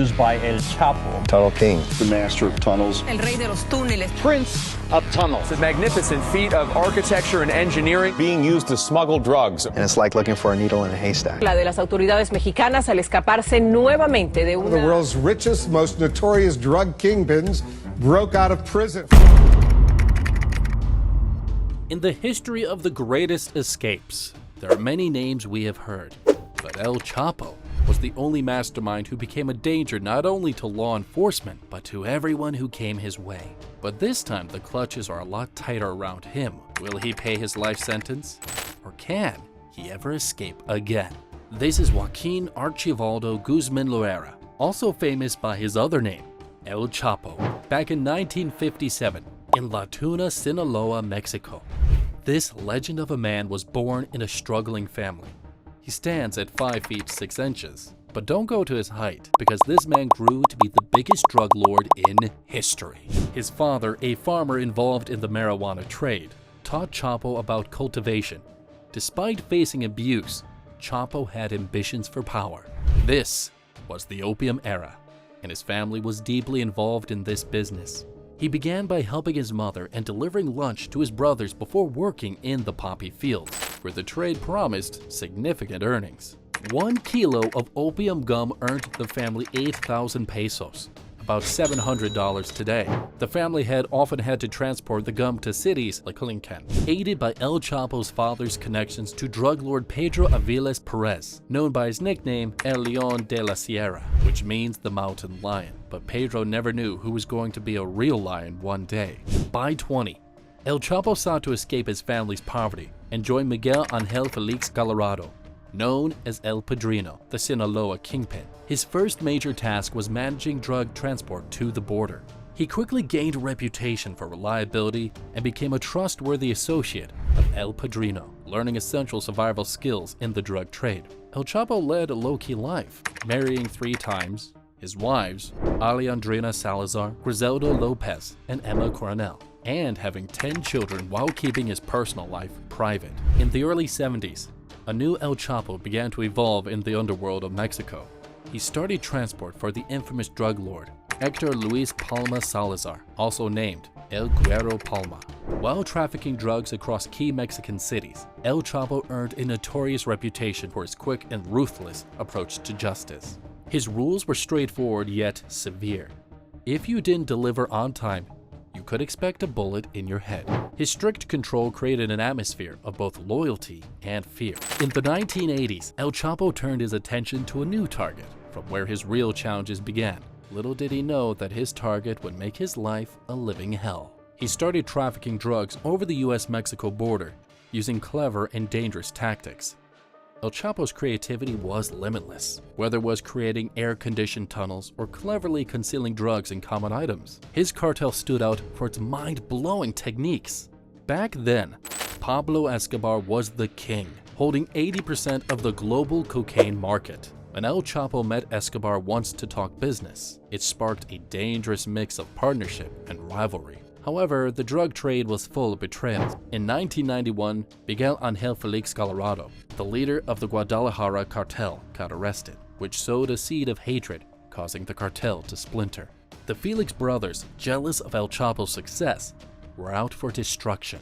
used by El Chapo. Tunnel King. The master of tunnels. El rey de los túneles. Prince of tunnels. It's a magnificent feat of architecture and engineering. Being used to smuggle drugs. And it's like looking for a needle in a haystack. La de las autoridades mexicanas al escaparse nuevamente de una... The world's richest, most notorious drug kingpins broke out of prison. In the history of the greatest escapes, there are many names we have heard, but El Chapo was the only mastermind who became a danger not only to law enforcement, but to everyone who came his way. But this time the clutches are a lot tighter around him. Will he pay his life sentence? Or can he ever escape again? This is Joaquín Archivaldo Guzmán Loera, also famous by his other name, El Chapo, back in 1957 in La Tuna, Sinaloa, Mexico. This legend of a man was born in a struggling family. He stands at 5 feet 6 inches, but don't go to his height because this man grew to be the biggest drug lord in history. His father, a farmer involved in the marijuana trade, taught Chapo about cultivation. Despite facing abuse, Chapo had ambitions for power. This was the opium era, and his family was deeply involved in this business. He began by helping his mother and delivering lunch to his brothers before working in the poppy fields, where the trade promised significant earnings. 1 kilo of opium gum earned the family 8,000 pesos, about $700 today. The family had often had to transport the gum to cities like Lincoln, aided by El Chapo's father's connections to drug lord Pedro Aviles Perez, known by his nickname El León de la Sierra, which means the mountain lion. But Pedro never knew who was going to be a real lion one day. By 20, El Chapo sought to escape his family's poverty and join Miguel Ángel Félix Gallardo, known as El Padrino, the Sinaloa kingpin. His first major task was managing drug transport to the border. He quickly gained a reputation for reliability and became a trustworthy associate of El Padrino, learning essential survival skills in the drug trade. El Chapo led a low-key life, marrying 3 times, his wives, Alejandrina Salazar, Griselda Lopez, and Emma Coronel, and having 10 children while keeping his personal life private. In the early 70s, a new El Chapo began to evolve in the underworld of Mexico. He started transport for the infamous drug lord, Hector Luis Palma Salazar, also named El Güero Palma. While trafficking drugs across key Mexican cities, El Chapo earned a notorious reputation for his quick and ruthless approach to justice. His rules were straightforward yet severe. If you didn't deliver on time, you could expect a bullet in your head. His strict control created an atmosphere of both loyalty and fear. In the 1980s, El Chapo turned his attention to a new target, from where his real challenges began. Little did he know that his target would make his life a living hell. He started trafficking drugs over the US-Mexico border, using clever and dangerous tactics. El Chapo's creativity was limitless, whether it was creating air-conditioned tunnels or cleverly concealing drugs in common items. His cartel stood out for its mind-blowing techniques. Back then, Pablo Escobar was the king, holding 80% of the global cocaine market. When El Chapo met Escobar once to talk business, it sparked a dangerous mix of partnership and rivalry. However, the drug trade was full of betrayals. In 1991, Miguel Ángel Félix Gallardo, the leader of the Guadalajara Cartel, got arrested, which sowed a seed of hatred, causing the cartel to splinter. The Felix brothers, jealous of El Chapo's success, were out for destruction.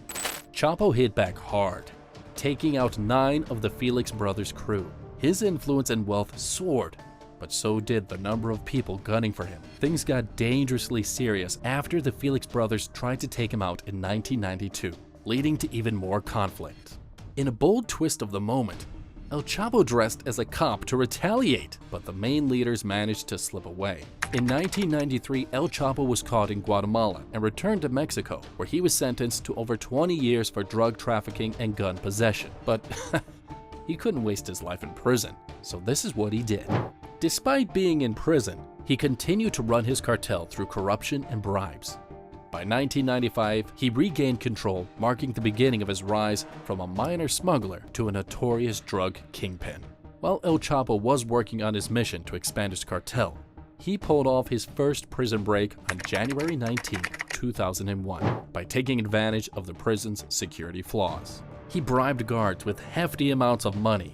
Chapo hit back hard, taking out 9 of the Felix brothers' crew. His influence and wealth soared, but so did the number of people gunning for him. Things got dangerously serious after the Felix brothers tried to take him out in 1992, leading to even more conflict. In a bold twist of the moment, El Chapo dressed as a cop to retaliate, but the main leaders managed to slip away. In 1993, El Chapo was caught in Guatemala and returned to Mexico, where he was sentenced to over 20 years for drug trafficking and gun possession. But he couldn't waste his life in prison, so this is what he did. Despite being in prison, he continued to run his cartel through corruption and bribes. By 1995, he regained control, marking the beginning of his rise from a minor smuggler to a notorious drug kingpin. While El Chapo was working on his mission to expand his cartel, he pulled off his first prison break on January 19, 2001, by taking advantage of the prison's security flaws. He bribed guards with hefty amounts of money,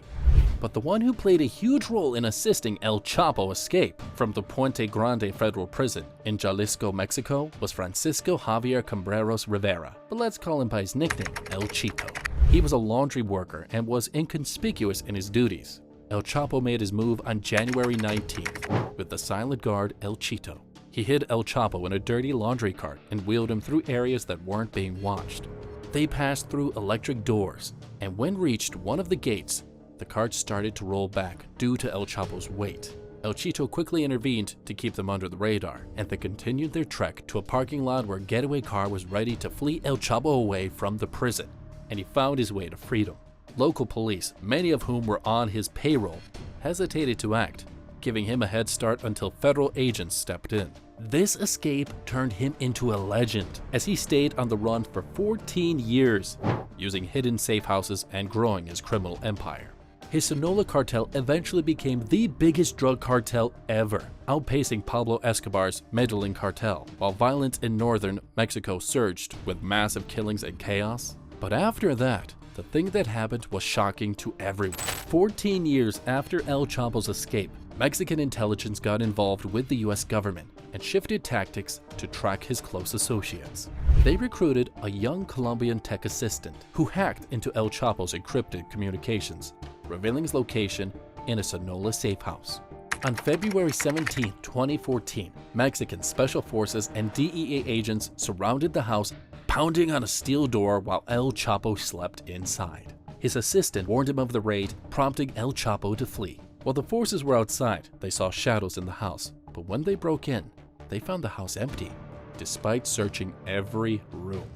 But the one who played a huge role in assisting El Chapo escape from the Puente Grande federal prison in Jalisco, Mexico, was Francisco Javier Cambreros Rivera, but let's call him by his nickname, El Chito. He was a laundry worker and was inconspicuous in his duties. El Chapo made his move on January 19th with the silent guard El Chito. He hid El Chapo in a dirty laundry cart and wheeled him through areas that weren't being watched. They passed through electric doors, and when reached one of the gates, the cart started to roll back due to El Chapo's weight. El Chito quickly intervened to keep them under the radar, and they continued their trek to a parking lot where a getaway car was ready to flee El Chapo away from the prison, and he found his way to freedom. Local police, many of whom were on his payroll, hesitated to act, giving him a head start until federal agents stepped in. This escape turned him into a legend, as he stayed on the run for 14 years, using hidden safe houses and growing his criminal empire. His Sinaloa Cartel eventually became the biggest drug cartel ever, outpacing Pablo Escobar's Medellin cartel, while violence in northern Mexico surged with massive killings and chaos. But after that, the thing that happened was shocking to everyone. 14 years after El Chapo's escape, Mexican intelligence got involved with the US government and shifted tactics to track his close associates. They recruited a young Colombian tech assistant who hacked into El Chapo's encrypted communications, revealing his location in a Sinaloa safe house. On February 17, 2014, Mexican special forces and DEA agents surrounded the house, pounding on a steel door while El Chapo slept inside. His assistant warned him of the raid, prompting El Chapo to flee. While the forces were outside, they saw shadows in the house, but when they broke in, they found the house empty, despite searching every room.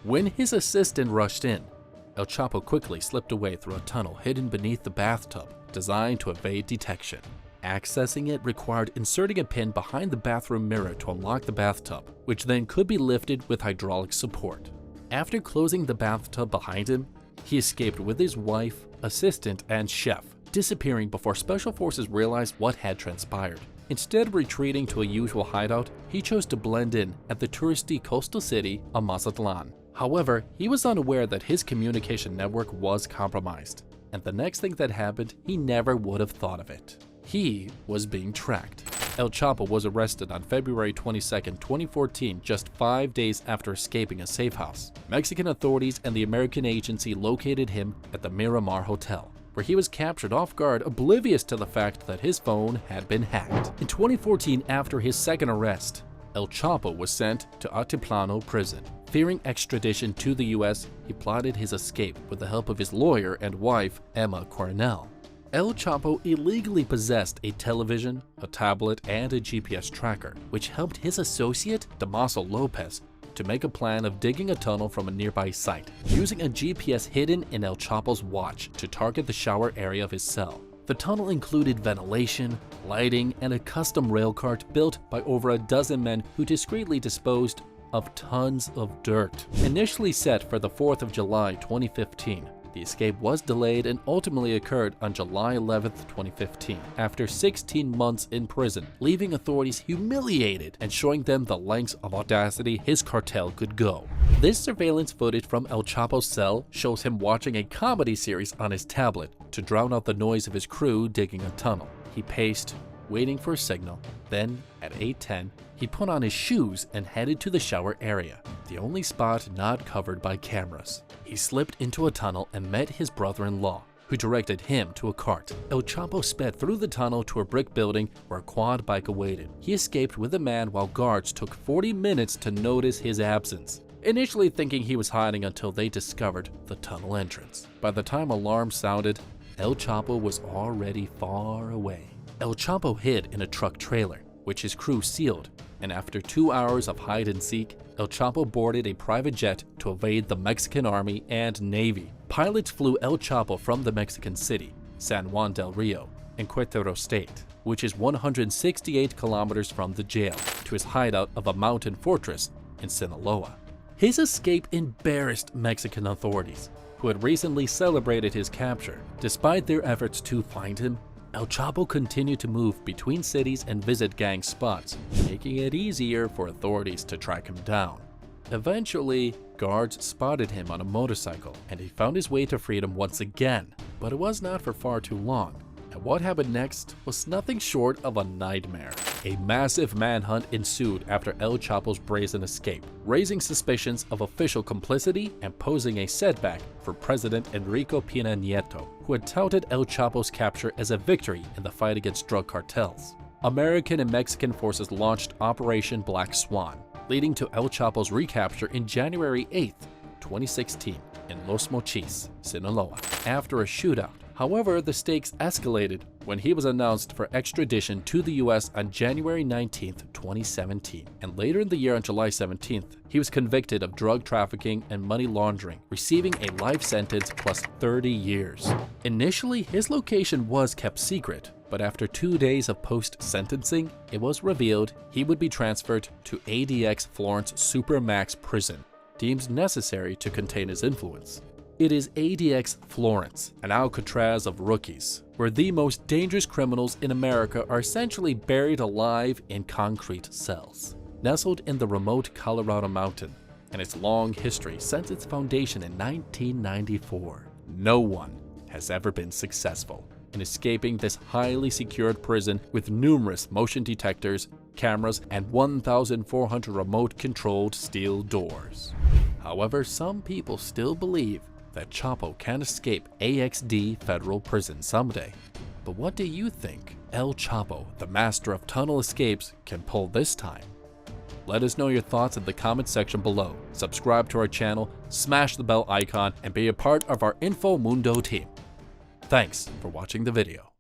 When his assistant rushed in, El Chapo quickly slipped away through a tunnel hidden beneath the bathtub, designed to evade detection. Accessing it required inserting a pin behind the bathroom mirror to unlock the bathtub, which then could be lifted with hydraulic support. After closing the bathtub behind him, he escaped with his wife, assistant, and chef, disappearing before special forces realized what had transpired. Instead of retreating to a usual hideout, he chose to blend in at the touristy coastal city of Mazatlan. However, he was unaware that his communication network was compromised, and the next thing that happened, he never would have thought of it. He was being tracked. El Chapo was arrested on February 22, 2014, just 5 days after escaping a safe house. Mexican authorities and the American agency located him at the Miramar Hotel, where he was captured off guard, oblivious to the fact that his phone had been hacked. In 2014, after his second arrest, El Chapo was sent to Altiplano prison. Fearing extradition to the US, he plotted his escape with the help of his lawyer and wife, Emma Coronel. El Chapo illegally possessed a television, a tablet, and a GPS tracker, which helped his associate, Damaso Lopez, to make a plan of digging a tunnel from a nearby site, using a GPS hidden in El Chapo's watch to target the shower area of his cell. The tunnel included ventilation, lighting, and a custom rail cart built by over a dozen men who discreetly disposed of tons of dirt. Initially set for the 4th of July 2015, the escape was delayed and ultimately occurred on July 11, 2015, after 16 months in prison, leaving authorities humiliated and showing them the lengths of audacity his cartel could go. This surveillance footage from El Chapo's cell shows him watching a comedy series on his tablet to drown out the noise of his crew digging a tunnel. He paced, waiting for a signal. Then, at 8:10, he put on his shoes and headed to the shower area, the only spot not covered by cameras. He slipped into a tunnel and met his brother-in-law, who directed him to a cart. El Chapo sped through the tunnel to a brick building where a quad bike awaited. He escaped with a man while guards took 40 minutes to notice his absence, initially thinking he was hiding until they discovered the tunnel entrance. By the time alarms sounded, El Chapo was already far away. El Chapo hid in a truck trailer, which his crew sealed, and after 2 hours of hide-and-seek, El Chapo boarded a private jet to evade the Mexican Army and Navy. Pilots flew El Chapo from the Mexican city, San Juan del Rio, in Querétaro State, which is 168 kilometers from the jail, to his hideout of a mountain fortress in Sinaloa. His escape embarrassed Mexican authorities, who had recently celebrated his capture. Despite their efforts to find him, El Chapo continued to move between cities and visit gang spots, making it easier for authorities to track him down. Eventually, guards spotted him on a motorcycle, and he found his way to freedom once again, But it was not for far too long. And what happened next was nothing short of a nightmare. A massive manhunt ensued after El Chapo's brazen escape, raising suspicions of official complicity and posing a setback for President Enrique Pena Nieto, who had touted El Chapo's capture as a victory in the fight against drug cartels. American and Mexican forces launched Operation Black Swan, leading to El Chapo's recapture in January 8, 2016, in Los Mochis, Sinaloa, after a shootout. However, the stakes escalated when he was announced for extradition to the US on January 19, 2017. And later in the year on July 17th, he was convicted of drug trafficking and money laundering, receiving a life sentence plus 30 years. Initially, his location was kept secret, but after 2 days of post-sentencing, it was revealed he would be transferred to ADX Florence Supermax prison, deemed necessary to contain his influence. It is ADX Florence, an Alcatraz of Rockies, where the most dangerous criminals in America are essentially buried alive in concrete cells. Nestled in the remote Colorado mountain, and its long history since its foundation in 1994, no one has ever been successful in escaping this highly secured prison with numerous motion detectors, cameras, and 1,400 remote-controlled steel doors. However, some people still believe that Chapo can escape AXD federal prison someday. But what do you think El Chapo, the master of tunnel escapes, can pull this time? Let us know your thoughts in the comment section below. Subscribe to our channel, smash the bell icon, and be a part of our INFOMUNDO team. Thanks for watching the video.